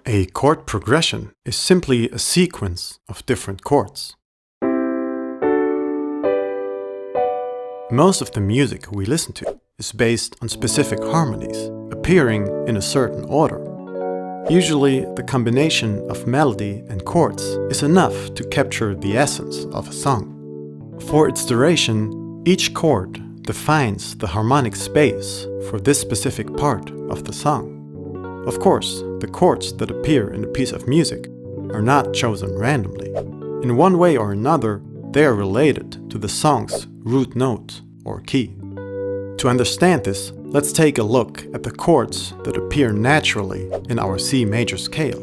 A chord progression is simply a sequence of different chords. Most of the music we listen to is based on specific harmonies, appearing in a certain order. Usually, the combination of melody and chords is enough to capture the essence of a song. For its duration, each chord defines the harmonic space for this specific part of the song. Of course, the chords that appear in a piece of music are not chosen randomly. In one way or another, they are related to the song's root note or key. To understand this, let's take a look at the chords that appear naturally in our C major scale.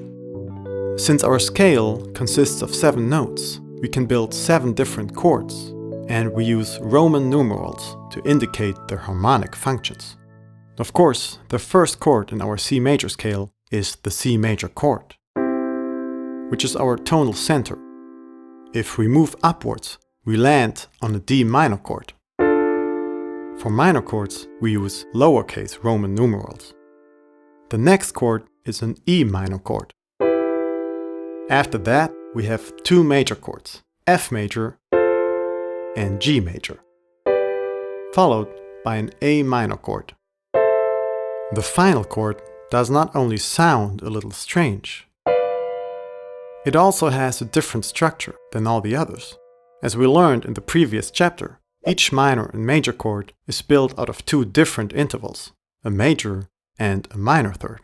Since our scale consists of 7 notes, we can build 7 different chords, and we use Roman numerals to indicate their harmonic functions. Of course, the first chord in our C major scale is the C major chord, which is our tonal center. If we move upwards, we land on a D minor chord. For minor chords, we use lowercase Roman numerals. The next chord is an E minor chord. After that, we have 2 major chords, F major and G major, followed by an A minor chord. The final chord does not only sound a little strange, it also has a different structure than all the others. As we learned in the previous chapter, each minor and major chord is built out of 2 different intervals, a major and a minor third.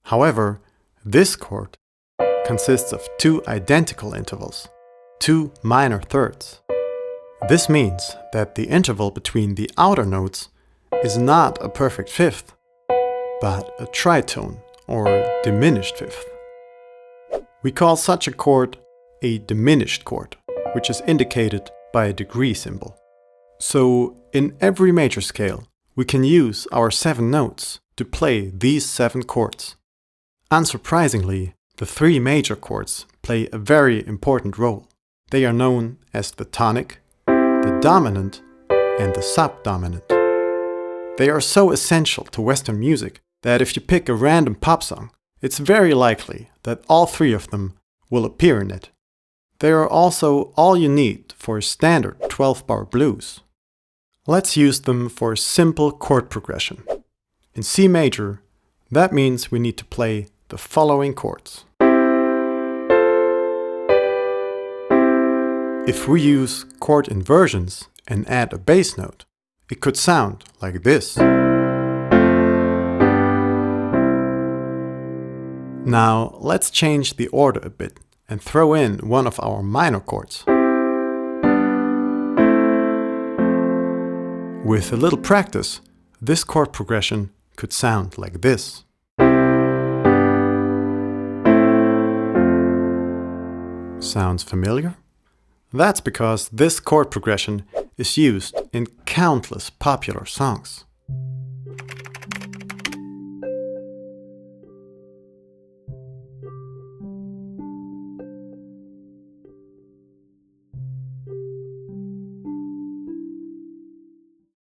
However, this chord consists of 2 identical intervals, 2 minor thirds. This means that the interval between the outer notes is not a perfect fifth, but a tritone or diminished fifth. We call such a chord a diminished chord, which is indicated by a degree symbol. So, in every major scale, we can use our 7 notes to play these 7 chords. Unsurprisingly, the 3 major chords play a very important role. They are known as the tonic, the dominant, and the subdominant. They are so essential to Western music that if you pick a random pop song, it's very likely that all 3 of them will appear in it. They are also all you need for a standard 12-bar blues. Let's use them for a simple chord progression. In C major, that means we need to play the following chords. If we use chord inversions and add a bass note, it could sound like this. Now, let's change the order a bit and throw in one of our minor chords. With a little practice, this chord progression could sound like this. Sounds familiar? That's because this chord progression is used in countless popular songs.